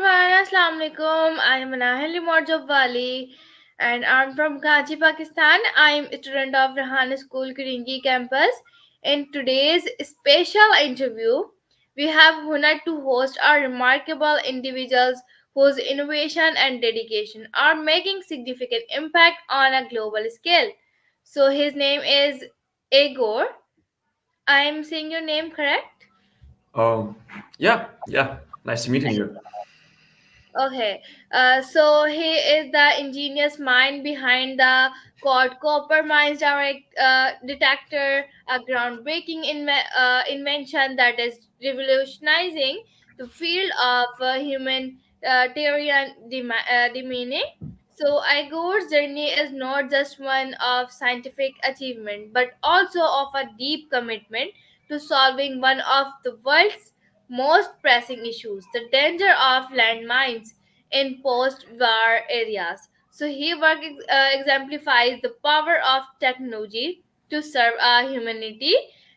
everyone, Assalamu alaikum. I am Anahili Morjobwali and I'm from Karachi, Pakistan. I am a student of Rehan School, Korangi Campus. In today's special interview, we have honored to host our remarkable individuals whose innovation and dedication are making significant impact on a global scale. So his name is Igor. I am saying your name correct? Oh, yeah. Nice to meeting you. Okay, so he is the ingenious mind behind the quadcopter mines detector, a groundbreaking invention that is revolutionizing the field of humanitarian demining. So Igor's journey is not just one of scientific achievement, but also of a deep commitment to solving one of the world's most pressing issues, the danger of landmines in post war areas. So, his work exemplifies the power of technology to serve our humanity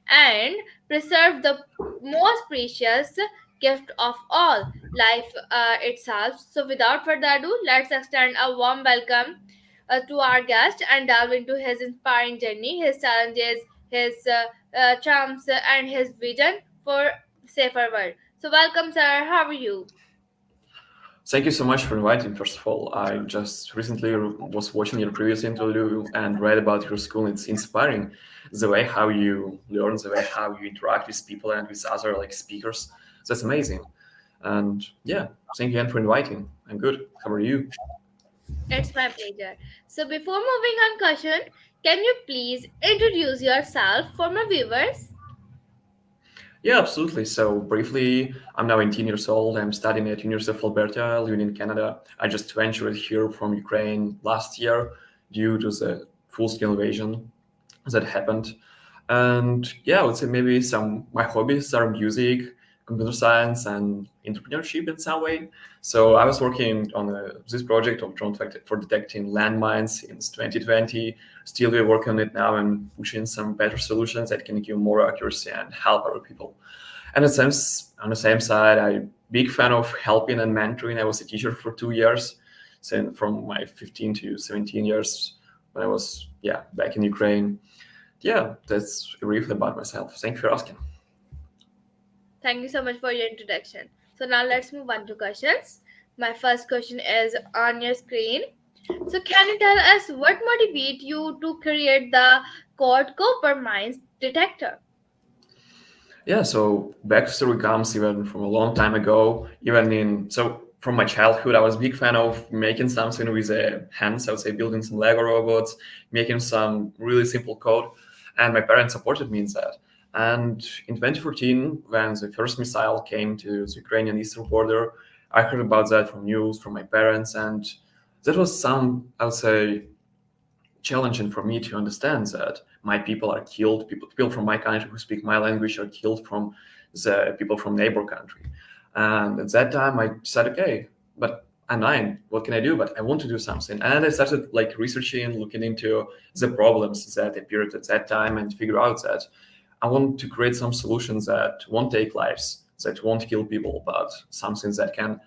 and preserve the most precious gift of all, life itself. So, without further ado, let's extend a warm welcome to our guest and delve into his inspiring journey, his challenges, his charms, and his vision for safer world. So welcome, sir. How are you? Thank you so much for inviting. First of all, I just recently was watching your previous interview and read about your school. It's inspiring the way how you learn, the way how you interact with people and with other like speakers. That's amazing. And yeah, thank you again for inviting. I'm good. How are you? It's my pleasure. So before moving on, question, can you please introduce yourself for my viewers? Yeah, absolutely. So briefly, I'm now 18 years old. I'm studying at University of Alberta, living in Canada. I just ventured here from Ukraine last year due to the full-scale invasion that happened. And yeah, I would say maybe some my hobbies are music, computer science, and entrepreneurship in some way. So I was working on this project of drone for detecting landmines since 2020. Still, we're working on it now and pushing some better solutions that can give more accuracy and help our people. And on the same side, I'm big fan of helping and mentoring. I was a teacher for 2 years, so from my 15 to 17 years when I was back in Ukraine. Yeah, that's briefly about myself. Thank you for asking. Thank you so much for your introduction. So now let's move on to questions. My first question is on your screen. So can you tell us what motivated you to create the quadcopter mines detector? Yeah, so backstory comes even from a long time ago. From my childhood, I was a big fan of making something with hands. I would say building some Lego robots, making some really simple code, and my parents supported me in that. And in 2014, when the first missile came to the Ukrainian eastern border, I heard about that from news, from my parents, and that was I would say, challenging for me to understand that my people are killed, people from my country who speak my language are killed from the people from neighbor country. And at that time I said, okay, but I'm nine, what can I do? But I want to do something. And I started like researching, looking into the problems that appeared at that time and figure out that I want to create some solutions that won't take lives, that won't kill people, but something that can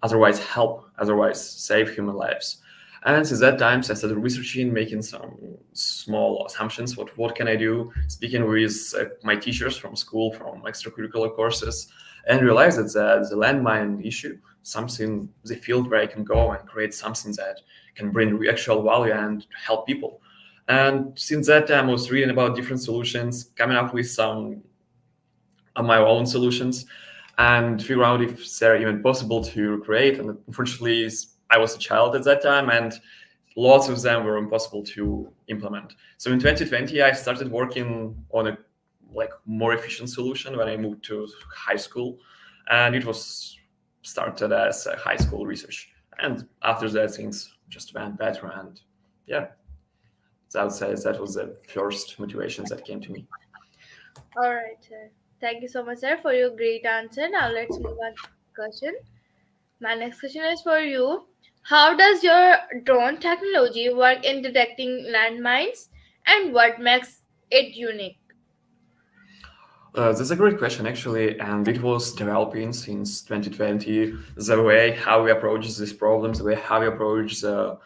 otherwise help, otherwise save human lives. And since that time, I started researching, making some small assumptions. What can I do? Speaking with my teachers from school, from extracurricular courses, and realized that the landmine issue, something, the field where I can go and create something that can bring actual value and help people. And since that time, I was reading about different solutions, coming up with some of my own solutions and figure out if they're even possible to create. And unfortunately, I was a child at that time, and lots of them were impossible to implement. So in 2020, I started working on a more efficient solution when I moved to high school, and it was started as a high school research. And after that, things just went better. And yeah, so I would say that was the first motivations that came to me. All right, sir. Thank you so much, sir, for your great answer. Now let's move on to the question. My next question is for you. How does your drone technology work in detecting landmines and what makes it unique? That's a great question, actually, and it was developing since 2020. The way how we approach these problems, the way how we approach the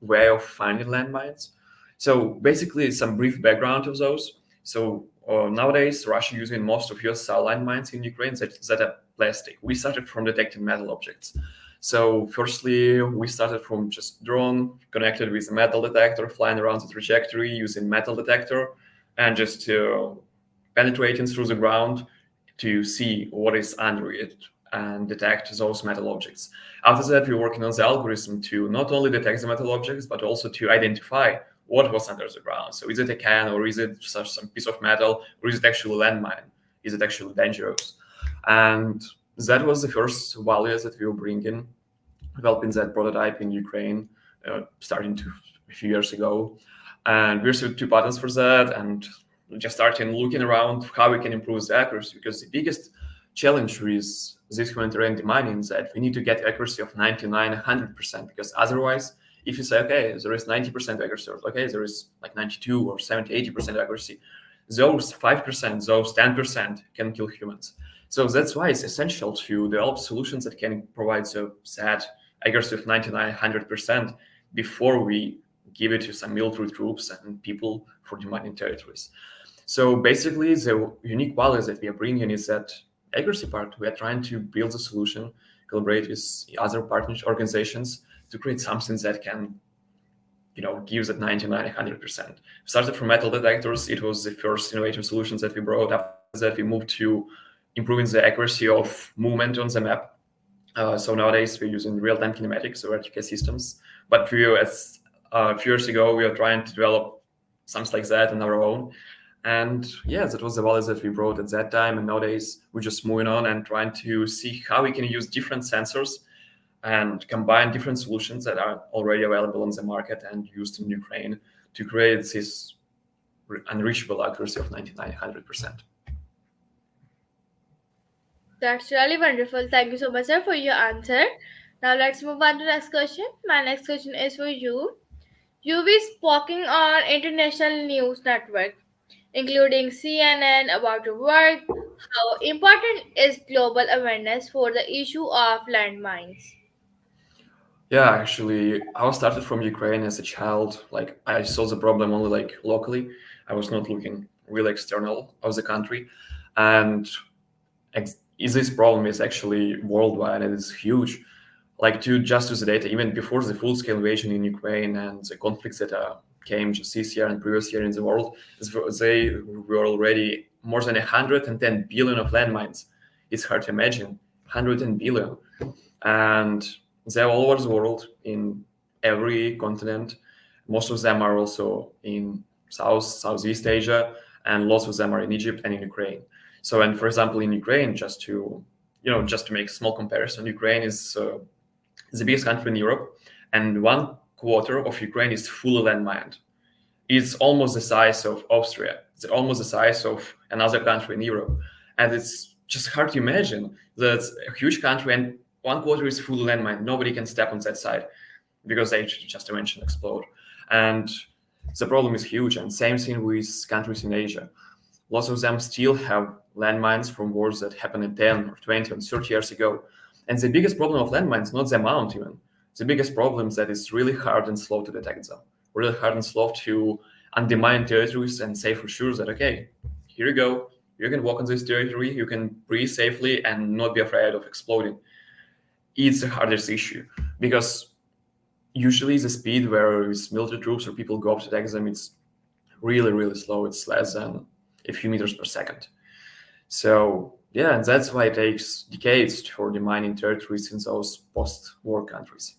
way of finding landmines. So basically, some brief background of those. So nowadays, Russia using most of US style landmines in Ukraine that are plastic. We started from detecting metal objects. So firstly, we started from just drone connected with a metal detector, flying around the trajectory using metal detector, and just penetrating through the ground to see what is under it and detect those metal objects. After that, we're working on the algorithm to not only detect the metal objects, but also to identify what was under the ground. So is it a can, or is it such some piece of metal, or is it actually a landmine? Is it actually dangerous? And that was the first value that we were bringing, developing that prototype in Ukraine, starting a few years ago. And we received two patents for that, and just starting looking around how we can improve the accuracy, because the biggest challenge with this humanitarian demining is that we need to get accuracy of 99, 100%, because otherwise, if you say, okay, there is 90% accuracy, or okay, there is like 92 or 70, 80% accuracy, those 5%, those 10% can kill humans. So that's why it's essential to develop solutions that can provide that accuracy of 99, 100% before we give it to some military troops and people for demanding territories. So basically, the unique values that we are bringing is that accuracy part. We are trying to build a solution, collaborate with other partner organizations to create something that can, give that 99, 100%. We started from metal detectors. It was the first innovative solutions that we brought. After that, we moved to improving the accuracy of movement on the map. So nowadays we're using real-time kinematics or RTK systems. But as a few years ago, we were trying to develop something like that on our own. And yeah, that was the values that we brought at that time. And nowadays we're just moving on and trying to see how we can use different sensors and combine different solutions that are already available on the market and used in Ukraine to create this unreachable accuracy of 99, 100%. That's really wonderful. Thank you so much, sir, for your answer. Now let's move on to the next question. My next question is for you. You be speaking on international news network, including CNN, about your work. How important is global awareness for the issue of landmines? Yeah, actually, I was started from Ukraine as a child. Like I saw the problem only like locally. I was not looking really external of the country, and is this problem is actually worldwide and it's huge. Like to just use the data, even before the full-scale invasion in Ukraine and the conflicts that came just this year and previous year in the world, they were already more than 110 billion of landmines. It's hard to imagine, 110 billion, and they're all over the world in every continent. Most of them are also in Southeast Asia, and lots of them are in Egypt and in Ukraine. So, and for example, in Ukraine, just to make a small comparison, Ukraine is the biggest country in Europe, and one quarter of Ukraine is fully landmined. It's almost the size of Austria. It's almost the size of another country in Europe, and it's just hard to imagine that a huge country and one quarter is fully landmined. Nobody can step on that side because they just eventually explode. And the problem is huge. And same thing with countries in Asia. Lots of them still have landmines from wars that happened in 10 or 20 or 30 years ago. And the biggest problem of landmines, not the amount even, the biggest problem is that it's really hard and slow to detect them, really hard and slow to undermine territories and say for sure that, okay, here you go, you can walk on this territory, you can breathe safely and not be afraid of exploding. It's the hardest issue because usually the speed where military troops or people go up to attack them, it's really, really slow. It's less than a few meters per second. So yeah, and that's why it takes decades for demining territories in those post-war countries.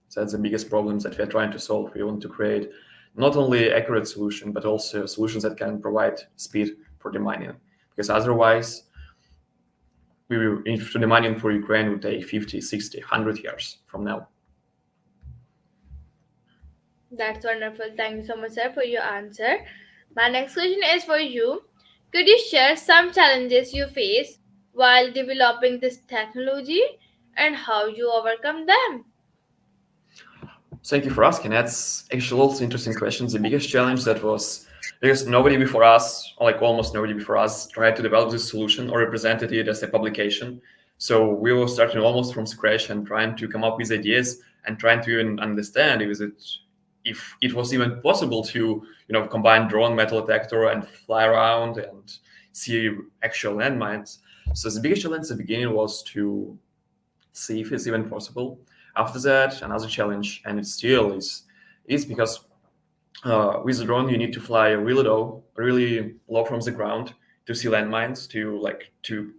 So that's the biggest problem that we're trying to solve. We want to create not only accurate solution, but also solutions that can provide speed for demining. Because otherwise, if the demining for Ukraine would take 50, 60, 100 years from now. That's wonderful. Thank you so much, sir, for your answer. My next question is for you. Could you share some challenges you face while developing this technology and how you overcome them? Thank you for asking. That's actually also interesting question. The biggest challenge that was because nobody before us, or like almost nobody before us, tried to develop this solution or represented it as a publication. So we were starting almost from scratch and trying to come up with ideas and trying to even understand if it was even possible to combine drone metal detector and fly around and see actual landmines. So the biggest challenge at the beginning was to see if it's even possible. After that, another challenge, and it still is because with a drone you need to fly really low from the ground to see landmines,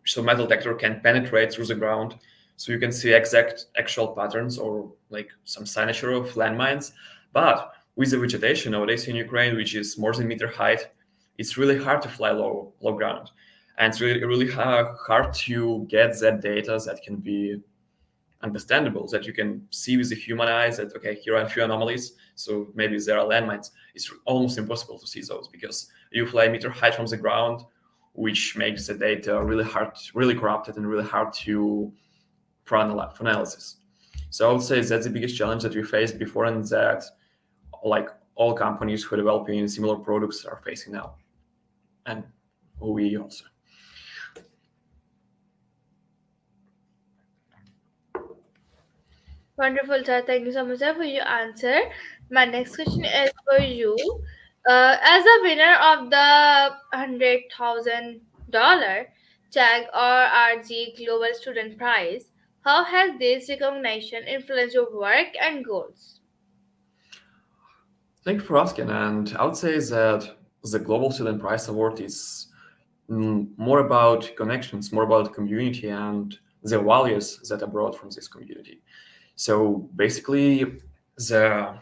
so metal detector can penetrate through the ground, so you can see exact actual patterns or like some signature of landmines. But with the vegetation nowadays in Ukraine, which is more than meter height, it's really hard to fly low ground, and it's really hard to get that data that can be understandable, that you can see with the human eyes that okay, here are a few anomalies, so maybe there are landmines. It's almost impossible to see those because you fly a meter height from the ground, which makes the data really hard, really corrupted, and really hard for analysis. So I would say that's the biggest challenge that we faced before, and that like all companies who are developing similar products are facing now, and we also. Wonderful, sir. Thank you so much, sir, for your answer. My next question is for you. As a winner of the $100,000 TAG or RG Global Student Prize, how has this recognition influenced your work and goals? Thank you for asking. And I would say that the Global Student Prize Award is more about connections, more about community and the values that are brought from this community. So basically, the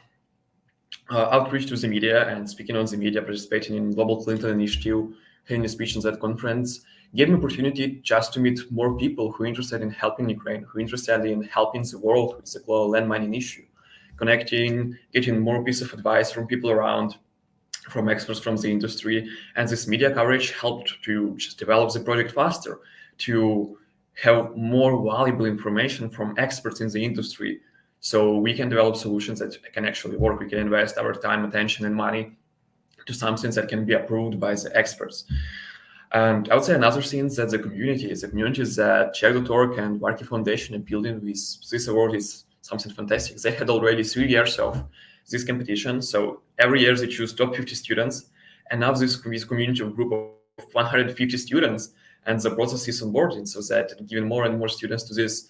outreach to the media and speaking on the media, participating in Global Clinton Initiative, having a speech in that conference, gave me opportunity just to meet more people who are interested in helping Ukraine, who are interested in helping the world with the global land mining issue, connecting, getting more piece of advice from people around, from experts from the industry. And this media coverage helped to just develop the project faster, to have more valuable information from experts in the industry, so we can develop solutions that can actually work. We can invest our time, attention, and money to something that can be approved by the experts. And I would say another thing that the community that Check.org and Varki Foundation are building with this award is something fantastic. They had already 3 years of this competition. So every year they choose top 50 students. And now this community of group of 150 students, and the process is onboarding, so that giving more and more students to this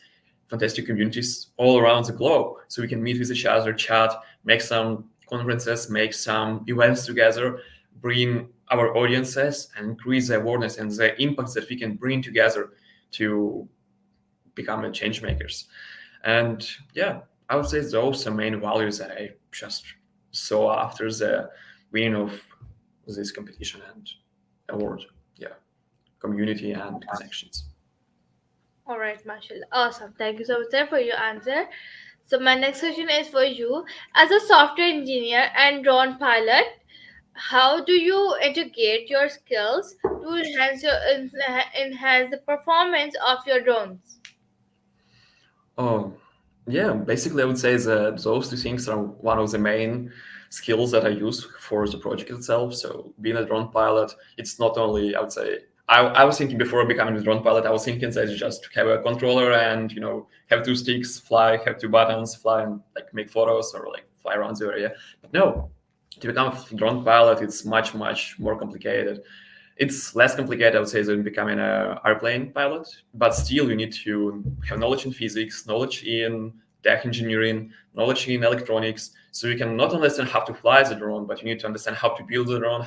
fantastic communities all around the globe. So we can meet with each other, chat, make some conferences, make some events together, bring our audiences and increase the awareness and the impact that we can bring together to become a change makers. And yeah, I would say those are main values that I just saw after the winning of this competition and award. Yeah, community and connections. All right, Marshall. Awesome. Thank you so much, sir, for your answer. So my next question is for you. As a software engineer and drone pilot, how do you integrate your skills to enhance the performance of your drones? Oh, yeah. Basically, I would say that those two things are one of the main skills that I use for the project itself. So, being a drone pilot, it's not only, I would say, I was thinking before becoming a drone pilot, I was thinking that you just have a controller and, have two sticks, fly, have two buttons, fly and like make photos or like fly around the area. But no, to become a drone pilot, it's much, much more complicated. It's less complicated, I would say, than becoming an airplane pilot, but still you need to have knowledge in physics, knowledge in tech engineering, knowledge in electronics, so you can not only understand how to fly the drone, but you need to understand how to build the drone,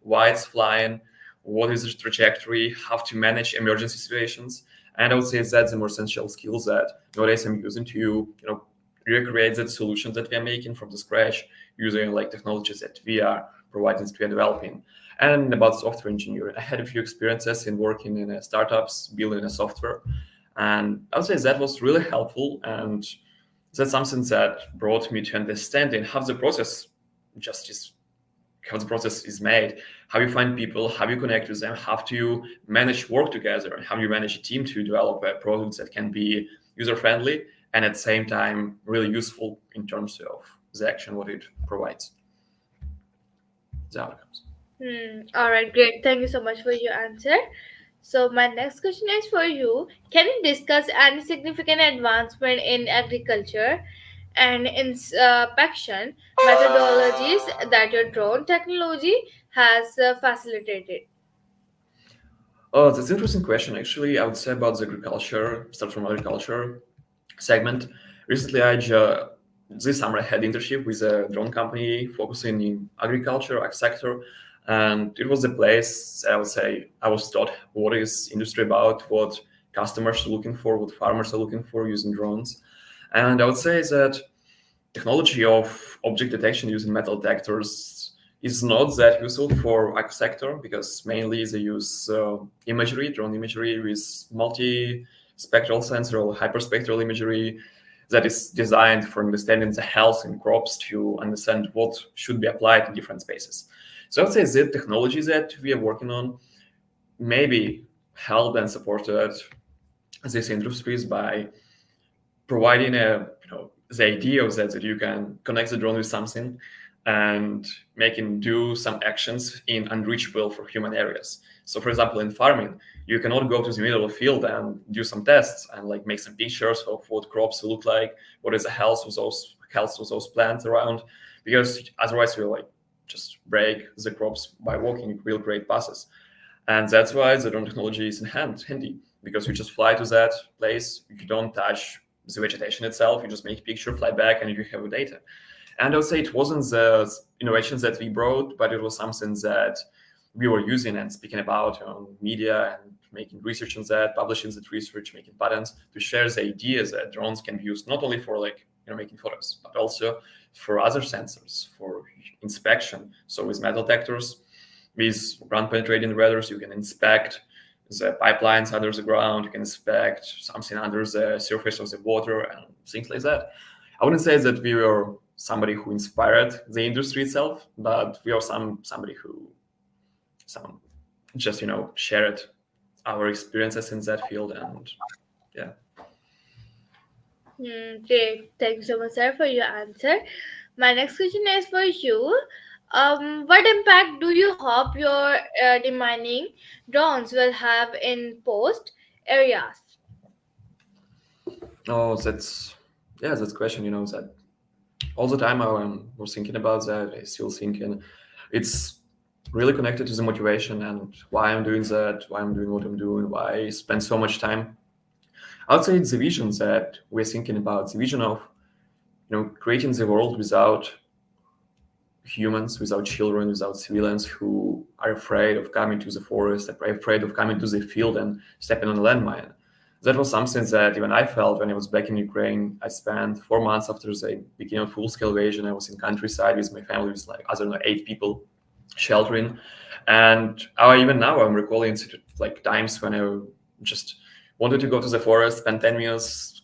why it's flying, what is the trajectory, how to manage emergency situations. And I would say that's the more essential skills that nowadays I'm using to, recreate the solutions that we are making from the scratch using like technologies that we are providing, that we are developing. And about software engineering, I had a few experiences in working in startups, building a software. And I would say that was really helpful. And that's something that brought me to understanding how the process just is, how the process is made, how you find people, how you connect with them, how to manage work together, and how you manage a team to develop a product that can be user-friendly and at the same time really useful in terms of the action what it provides. the outcomes. All right, great. Thank you so much for your answer. So my next question is for you. Can you discuss any significant advancement in agriculture and inspection methodologies that your drone technology has facilitated? Oh, that's an interesting question. Actually, I would say about the agriculture, start from agriculture segment. Recently, this summer I had internship with a drone company focusing in agriculture, ag sector, and it was the place I would say I was taught what is industry about, what customers are looking for, what farmers are looking for using drones, and I would say that technology of object detection using metal detectors is not that useful for ag sector because mainly they use imagery, drone imagery with multi-spectral sensor or hyperspectral imagery that is designed for understanding the health in crops to understand what should be applied in different spaces. So I would say the technology that we are working on maybe helped and supported these industries by providing the idea of that you can connect the drone with something and making do some actions in unreachable for human areas. So for example, in farming, you cannot go to the middle of the field and do some tests and like make some pictures of what crops look like, what is the health of those plants around, because otherwise you'll like just break the crops by walking real great passes. And that's why the drone technology is handy because you just fly to that place, you don't touch the vegetation itself, you just make a picture, fly back, and you have data. And I would say it wasn't the innovations that we brought, but it was something that we were using and speaking about on media and making research on that, publishing that research, making patents to share the ideas that drones can be used not only for like making photos, but also for other sensors, for inspection. So with metal detectors, with ground penetrating radars, you can inspect the pipelines under the ground, you can inspect something under the surface of the water and things like that. I wouldn't say that we were somebody who inspired the industry itself, but we are somebody who some just shared our experiences in that field, and yeah. Great. Thank you so much, sir, for your answer. My next question is for you. What impact do you hope your demining drones will have in post areas? Oh, that's a question. That all the time I was thinking about that. I still thinking. It's really connected to the motivation and why I'm doing that, why I'm doing what I'm doing, why I spend so much time. I would say it's the vision that we're thinking about, the vision of creating the world without humans, without children, without civilians who are afraid of coming to the forest, are afraid of coming to the field and stepping on a landmine. That was something that even I felt when I was back in Ukraine. I spent 4 months after the beginning of full-scale invasion. I was in countryside with my family, with like other than 8 people, sheltering. And even now I'm recalling like times when I just wanted to go to the forest, spend 10 minutes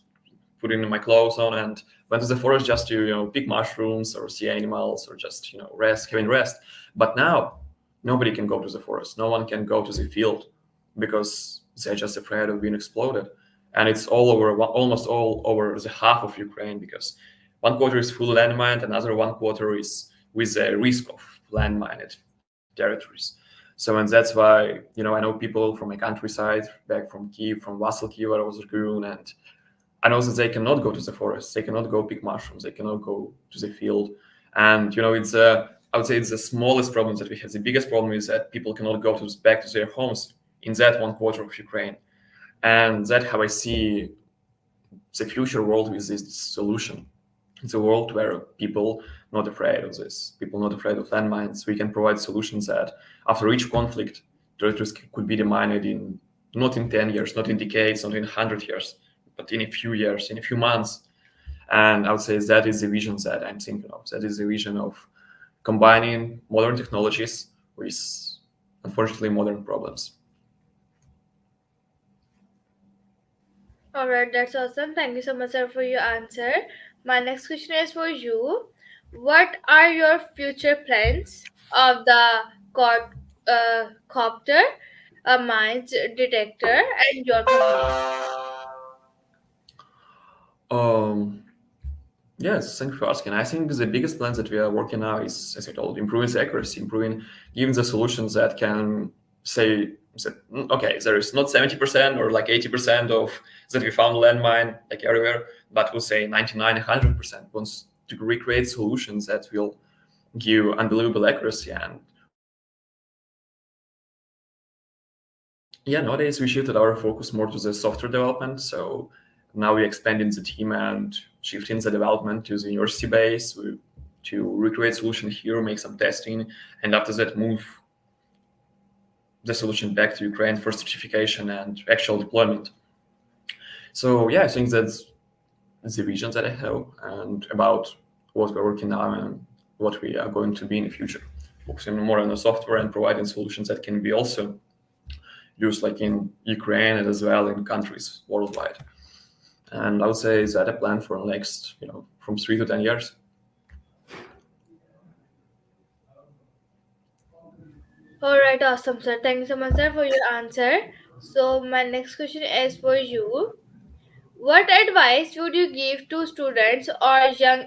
putting my clothes on and went to the forest just to pick mushrooms or see animals or just having rest. But now nobody can go to the forest, no one can go to the field because they're just afraid of being exploded. And it's all over, almost all over the half of Ukraine, because one quarter is full landmine, another one quarter is with the risk of landmine territories. So, and that's why I know people from my countryside back from Kiev, from Vassal Kiev, where I was grown, and I know that they cannot go to the forest, they cannot go pick mushrooms, they cannot go to the field. And it's I would say it's the smallest problem that we have. The biggest problem is that people cannot go back to their homes in that one quarter of Ukraine. And that's how I see the future world with this solution. It's a world where people not afraid of this, people not afraid of landmines. We can provide solutions that after each conflict, territories could be demined in not in 10 years, not in decades, not in 100 years, but in a few years, in a few months. And I would say that is the vision that I'm thinking of. That is the vision of combining modern technologies with, unfortunately, modern problems. All right, that's awesome. Thank you so much, sir, for your answer. My next question is for you. What are your future plans of the copter, mines detector, and your company? Um, Yes, thank you for asking. I think the biggest plans that we are working now is, as I told, improving the accuracy, improving giving the solutions that can say, okay, there is not 70% or like 80% of that we found landmine like everywhere, but we'll say 99, 100% wants to recreate solutions that will give unbelievable accuracy. And yeah, nowadays we shifted our focus more to the software development. So now we expanding the team and shifting the development to the university base to recreate solution here, make some testing, and after that move the solution back to Ukraine for certification and actual deployment. So yeah, I think that's the vision that I have and about what we're working on and what we are going to be in the future. Focusing more on the software and providing solutions that can be also used like in Ukraine and as well in countries worldwide. And I would say is that a plan for the next, from 3 to 10 years. All right, awesome, sir. Thank you so much, sir, for your answer. So, my next question is for you. What advice would you give to students or young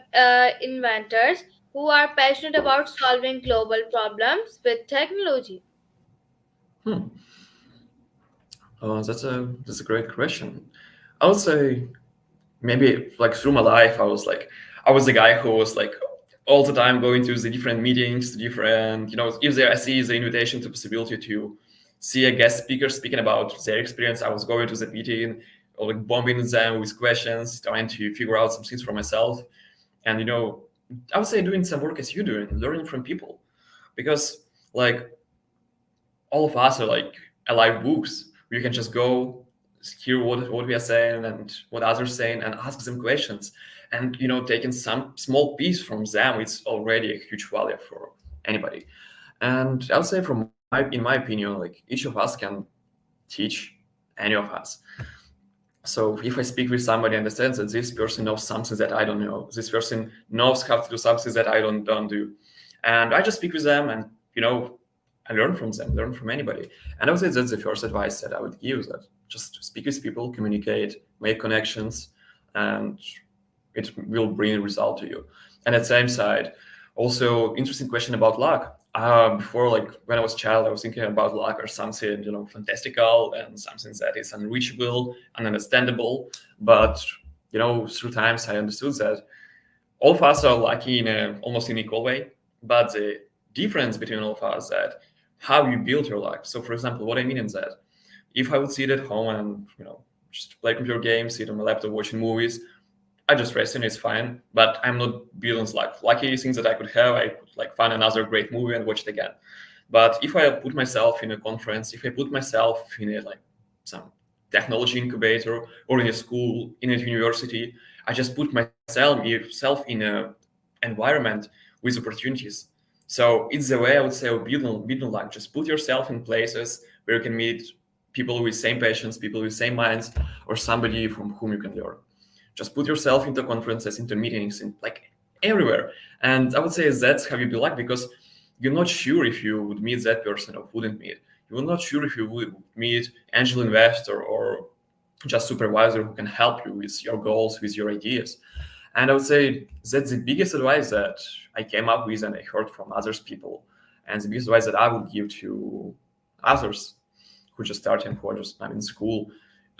inventors who are passionate about solving global problems with technology? Hmm. That's a great question. I would say maybe like through my life, I was the guy who was like all the time going to the different meetings, different if there I see the invitation to possibility to see a guest speaker speaking about their experience, I was going to the meeting or like bombing them with questions, trying to figure out some things for myself, and I would say doing some work as you doing, learning from people, because like all of us are like alive books. You can just go hear what we are saying and what others saying and ask them questions. And taking some small piece from them, it's already a huge value for anybody. And I'll say in my opinion, like each of us can teach any of us. So if I speak with somebody, I understand that this person knows something that I don't know. This person knows how to do something that I don't do. And I just speak with them and, I learn from them, learn from anybody. And I would say that's the first advice that I would give, that just speak with people, communicate, make connections, and it will bring a result to you. And at the same side, also interesting question about luck. Before, like when I was a child, I was thinking about luck or something, fantastical and something that is unreachable, ununderstandable. But through times, I understood that all of us are lucky in a almost unequal way. But the difference between all of us that how you build your luck. So, for example, what I mean is that if I would sit at home and just play computer games, sit on my laptop watching movies, I just resting is fine, but I'm not building like lucky things that I could have. I could like find another great movie and watch it again. But if I put myself in a conference, if I put myself in a like some technology incubator or in a school, in a university, I just put myself in a environment with opportunities. So it's the way I would say of building luck. Just put yourself in places where you can meet people with same passions, people with same minds, or somebody from whom you can learn. Just put yourself into conferences, into meetings, in like everywhere. And I would say that's how you be like, because you're not sure if you would meet that person or wouldn't meet. You're not sure if you would meet angel investor or just supervisor who can help you with your goals, with your ideas. And I would say that's the biggest advice that I came up with and I heard from others people. And the biggest advice that I would give to others who just starting, who are just not in school.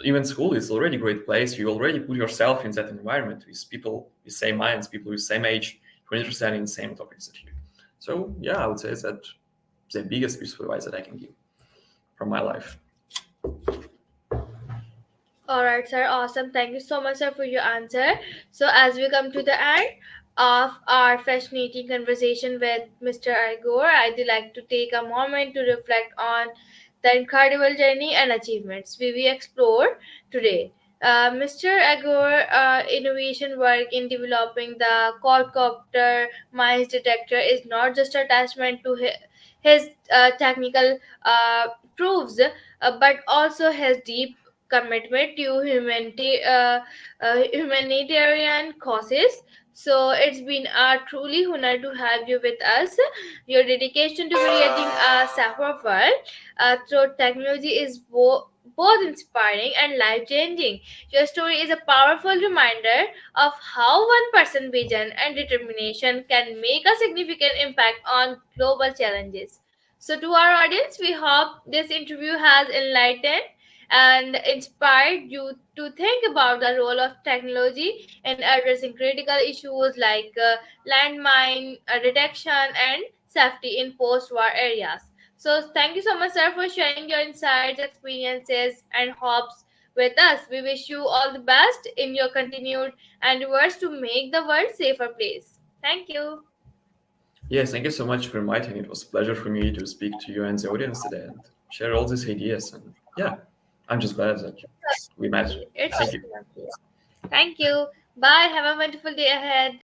Even school is already a great place. You already put yourself in that environment with people with same minds, people with same age, who are interested in the same topics that you. So yeah, I would say that the biggest piece of advice that I can give from my life. All right, sir. Awesome. Thank you so much, sir, for your answer. So, as we come to the end of our fascinating conversation with Mr. Igor, I'd like to take a moment to reflect on the incredible journey and achievements we explore today. Mr. Igor, innovation work in developing the quadcopter mines detector is not just a testament to his technical proofs, but also his deep commitment to humanitarian causes. So it's been a truly honor to have you with us. Your dedication to creating a safer world through technology is both inspiring and life changing. Your story is a powerful reminder of how one person's vision and determination can make a significant impact on global challenges. So, to our audience, we hope this interview has enlightened and inspired you to think about the role of technology in addressing critical issues like landmine detection and safety in post war areas. So, thank you so much, sir, for sharing your insights, experiences, and hopes with us. We wish you all the best in your continued endeavors to make the world a safer place. Thank you. Yes, thank you so much for inviting. It was a pleasure for me to speak to you and the audience today and share all these ideas. And yeah, I'm just glad that we met. It's Thank you. thank you. Bye. Have a wonderful day ahead.